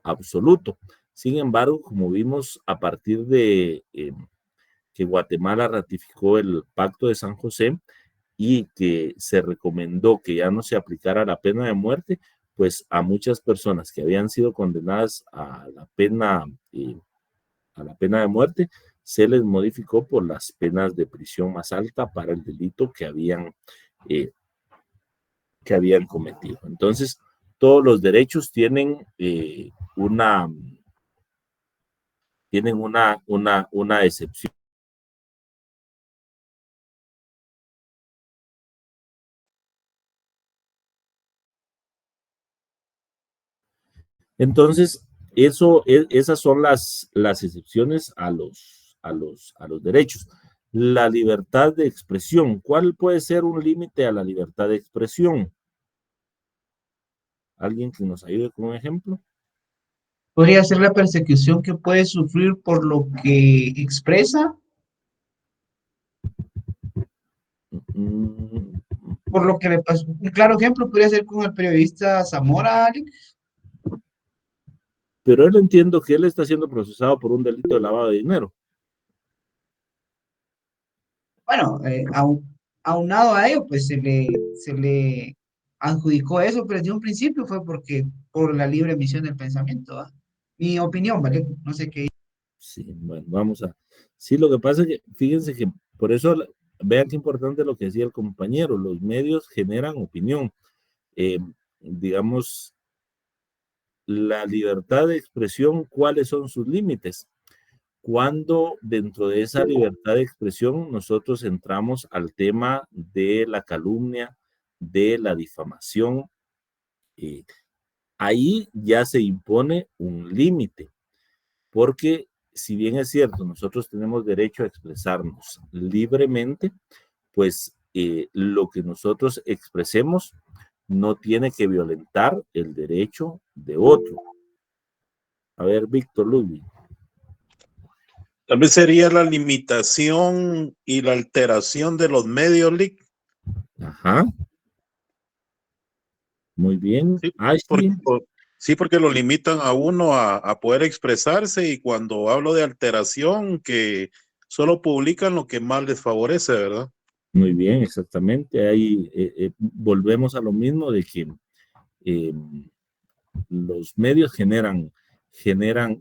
absoluto. Sin embargo, como vimos a partir de que Guatemala ratificó el Pacto de San José y que se recomendó que ya no se aplicara la pena de muerte, pues a muchas personas que habían sido condenadas a la pena de muerte, se les modificó por las penas de prisión más alta para el delito que habían cometido. Entonces, todos los derechos tienen una excepción. Entonces, esas son las excepciones a los derechos. La libertad de expresión. ¿Cuál puede ser un límite a la libertad de expresión? ¿Alguien que nos ayude con un ejemplo? Podría ser la persecución que puede sufrir por lo que expresa. Por lo que le pasó. Un claro ejemplo podría ser con el periodista Zamora, Alex. Pero él entiendo que él está siendo procesado por un delito de lavado de dinero. Bueno, aunado a ello, pues se le adjudicó eso, pero desde un principio fue por la libre emisión del pensamiento, ¿va? Mi opinión, ¿vale? No sé qué. Sí, bueno, vamos a... Sí, lo que pasa es que, fíjense que por eso, vean qué importante lo que decía el compañero, los medios generan opinión. Digamos, la libertad de expresión, ¿cuáles son sus límites? Cuando dentro de esa libertad de expresión nosotros entramos al tema de la calumnia, de la difamación, ahí ya se impone un límite, porque si bien es cierto, nosotros tenemos derecho a expresarnos libremente, pues lo que nosotros expresemos no tiene que violentar el derecho de otro. A ver, Víctor Ludwig. Tal vez sería la limitación y la alteración de los medios, Lick. Ajá. Muy bien. Sí, porque lo limitan a uno a poder expresarse, y cuando hablo de alteración, que solo publican lo que más les favorece, ¿verdad? Muy bien, exactamente. Ahí volvemos a lo mismo de que los medios generan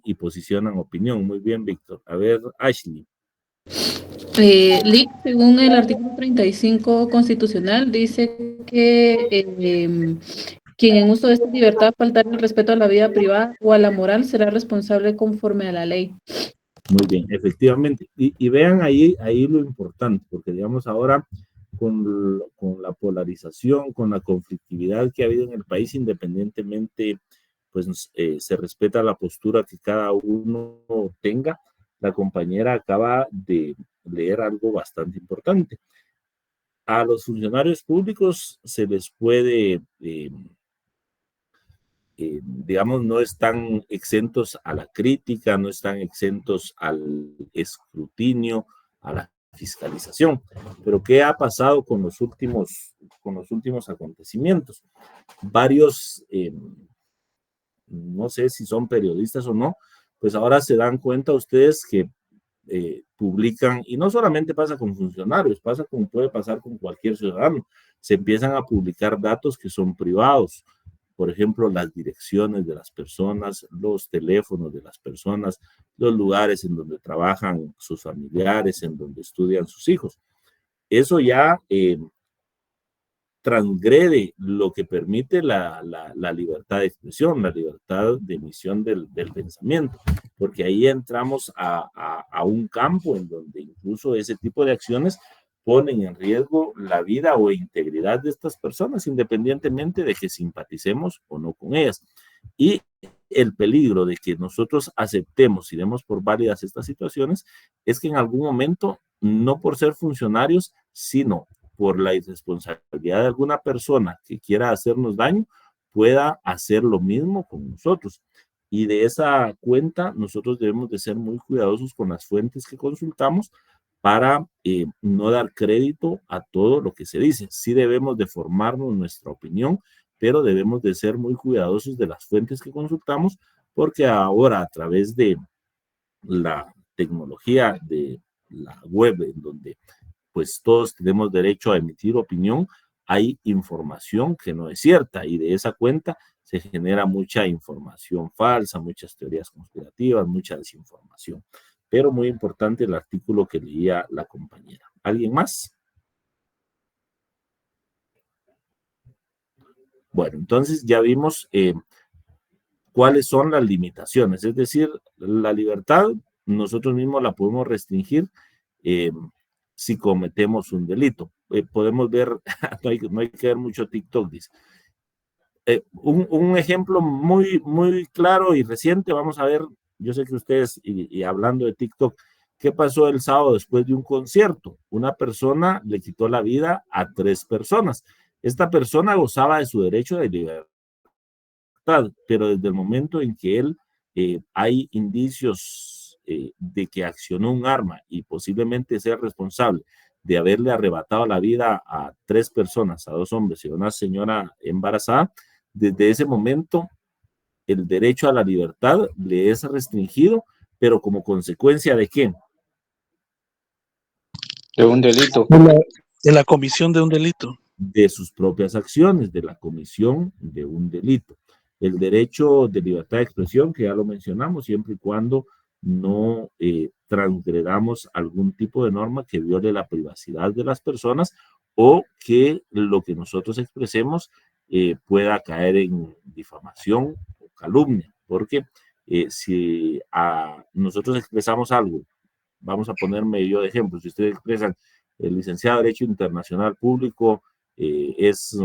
y posicionan opinión. Muy bien, Víctor. A ver, Ashley. Lick, según el artículo 35 constitucional, dice que quien en uso de esta libertad faltar el respeto a la vida privada o a la moral será responsable conforme a la ley. Muy bien, efectivamente. Y vean ahí lo importante, porque digamos ahora con la polarización, con la conflictividad que ha habido en el país, independientemente, pues se respeta la postura que cada uno tenga. La compañera acaba de leer algo bastante importante. A los funcionarios públicos se les puede, digamos, no están exentos a la crítica, no están exentos al escrutinio, a la fiscalización. Pero ¿qué ha pasado con los últimos acontecimientos? Varios, no sé si son periodistas o no, pues ahora se dan cuenta ustedes que publican, y no solamente pasa con funcionarios, puede pasar con cualquier ciudadano, se empiezan a publicar datos que son privados, por ejemplo, las direcciones de las personas, los teléfonos de las personas, los lugares en donde trabajan sus familiares, en donde estudian sus hijos. Eso ya transgrede lo que permite la libertad de expresión, la libertad de emisión del pensamiento, porque ahí entramos a un campo en donde incluso ese tipo de acciones ponen en riesgo la vida o integridad de estas personas, independientemente de que simpaticemos o no con ellas. Y el peligro de que nosotros aceptemos y demos por válidas estas situaciones es que en algún momento, no por ser funcionarios, sino por la irresponsabilidad de alguna persona que quiera hacernos daño, pueda hacer lo mismo con nosotros. Y de esa cuenta, nosotros debemos de ser muy cuidadosos con las fuentes que consultamos para no dar crédito a todo lo que se dice. Sí debemos de formarnos nuestra opinión, pero debemos de ser muy cuidadosos de las fuentes que consultamos, porque ahora a través de la tecnología de la web, en donde pues todos tenemos derecho a emitir opinión, hay información que no es cierta y de esa cuenta se genera mucha información falsa, muchas teorías conspirativas, mucha desinformación. Pero muy importante el artículo que leía la compañera. ¿Alguien más? Bueno, entonces ya vimos cuáles son las limitaciones, es decir, la libertad nosotros mismos la podemos restringir si cometemos un delito. Podemos ver, no hay que ver mucho TikTok, dice. Un ejemplo muy claro y reciente, vamos a ver, yo sé que ustedes, y hablando de TikTok, ¿qué pasó el sábado después de un concierto? Una persona le quitó la vida a 3 personas. Esta persona gozaba de su derecho de libertad, pero desde el momento en que él hay indicios de que accionó un arma y posiblemente sea responsable de haberle arrebatado la vida a 3 personas, a 2 hombres y a una señora embarazada, desde ese momento el derecho a la libertad le es restringido, pero como consecuencia ¿de qué? De un delito. De la comisión de un delito. De sus propias acciones, de la comisión de un delito. El derecho de libertad de expresión, que ya lo mencionamos, siempre y cuando no transgredamos algún tipo de norma que viole la privacidad de las personas o que lo que nosotros expresemos pueda caer en difamación o calumnia, porque si nosotros expresamos algo, vamos a ponerme yo de ejemplo, si ustedes expresan el licenciado de Derecho Internacional Público es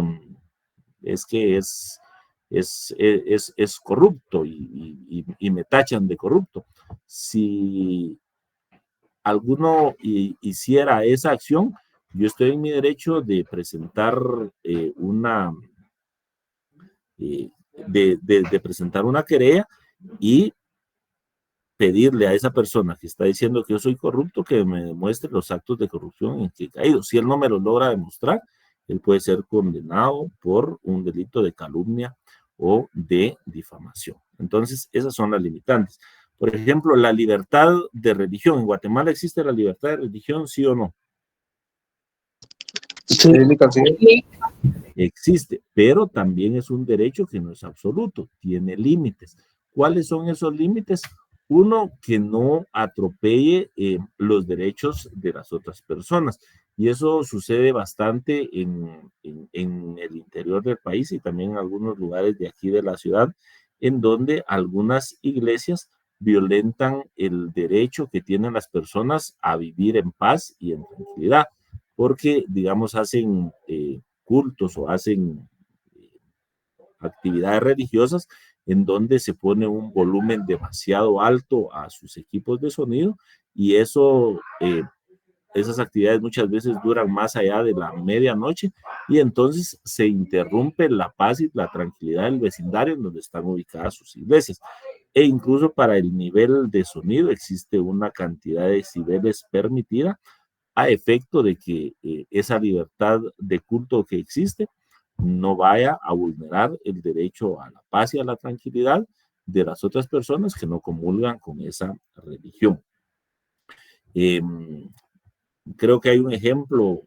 corrupto y me tachan de corrupto. Si alguno hiciera esa acción, yo estoy en mi derecho de presentar presentar una querella y pedirle a esa persona que está diciendo que yo soy corrupto que me demuestre los actos de corrupción en que he caído. Si él no me los logra demostrar, él puede ser condenado por un delito de calumnia o de difamación. Entonces, esas son las limitantes. Por ejemplo, la libertad de religión. ¿En Guatemala existe la libertad de religión, sí o no? Sí. Existe, pero también es un derecho que no es absoluto, tiene límites. ¿Cuáles son esos límites? Uno, que no atropelle los derechos de las otras personas. Y eso sucede bastante en el interior del país y también en algunos lugares de aquí de la ciudad, en donde algunas iglesias violentan el derecho que tienen las personas a vivir en paz y en tranquilidad, porque, digamos, hacen cultos o hacen actividades religiosas en donde se pone un volumen demasiado alto a sus equipos de sonido y eso, esas actividades muchas veces duran más allá de la medianoche y entonces se interrumpe la paz y la tranquilidad del vecindario en donde están ubicadas sus iglesias. E incluso para el nivel de sonido existe una cantidad de decibeles permitida a efecto de que esa libertad de culto que existe no vaya a vulnerar el derecho a la paz y a la tranquilidad de las otras personas que no comulgan con esa religión. Creo que hay un ejemplo,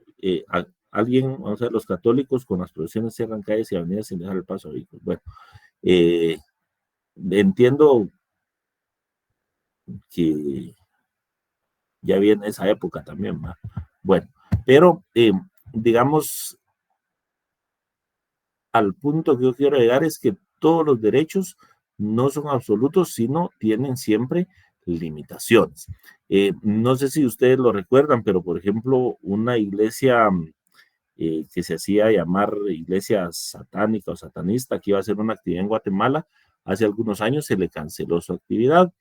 alguien, vamos a ver, los católicos con las procesiones cierran calles y avenidas sin dejar el paso a vehículos. Bueno, entiendo que ya viene esa época también, ¿va? Bueno, pero digamos, al punto que yo quiero llegar es que todos los derechos no son absolutos, sino tienen siempre limitaciones. No sé si ustedes lo recuerdan, pero por ejemplo, una iglesia que se hacía llamar iglesia satánica o satanista, que iba a hacer una actividad en Guatemala, hace algunos años se le canceló su actividad.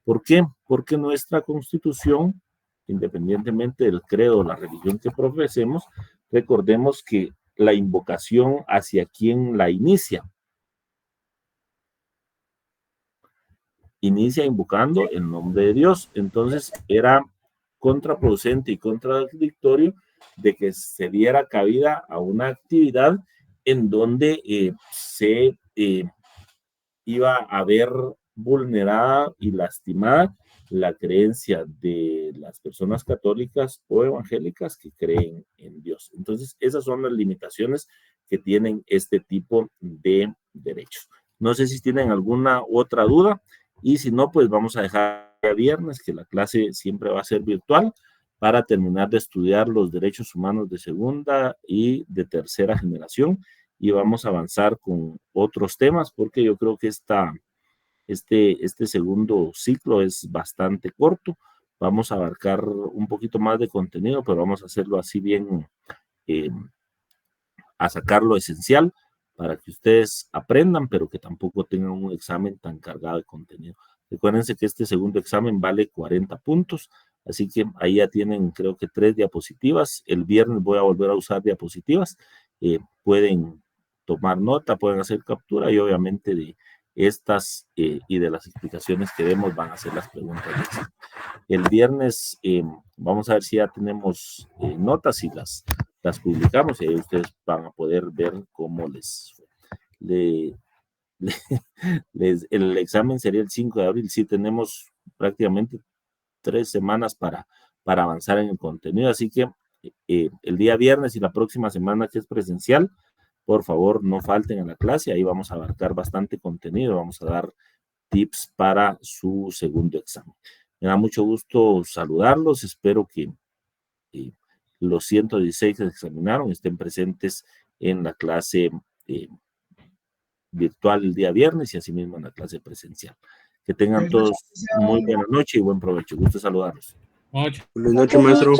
¿Por qué? Porque nuestra constitución, independientemente del credo o la religión que profesemos, recordemos que la invocación hacia quien la inicia invocando el nombre de Dios. Entonces era contraproducente y contradictorio de que se diera cabida a una actividad en donde se iba a ver vulnerada y lastimada la creencia de las personas católicas o evangélicas que creen en Dios. Entonces, esas son las limitaciones que tienen este tipo de derechos. No sé si tienen alguna otra duda, y si no, pues vamos a dejar el viernes, que la clase siempre va a ser virtual, para terminar de estudiar los derechos humanos de segunda y de tercera generación, y vamos a avanzar con otros temas, porque yo creo que este segundo ciclo es bastante corto. Vamos a abarcar un poquito más de contenido, pero vamos a hacerlo así bien, a sacar lo esencial para que ustedes aprendan, pero que tampoco tengan un examen tan cargado de contenido. Recuérdense que este segundo examen vale 40 puntos, así que ahí ya tienen, creo que 3 diapositivas. El viernes voy a volver a usar diapositivas. Pueden tomar nota, pueden hacer captura, y obviamente de estas y de las explicaciones que demos van a ser las preguntas. El viernes vamos a ver si ya tenemos notas y las publicamos, y ahí ustedes van a poder ver cómo les fue. El examen sería el 5 de abril. Sí, tenemos prácticamente 3 semanas para avanzar en el contenido, así que el día viernes y la próxima semana, que es presencial, por favor no falten a la clase. Ahí vamos a abarcar bastante contenido, vamos a dar tips para su segundo examen. Me da mucho gusto saludarlos, espero que los 116 que se examinaron estén presentes en la clase virtual el día viernes y asimismo en la clase presencial. Que tengan todos muy buena noche y buen provecho. Gusto saludarlos. Mucho. Buenas noches, maestro.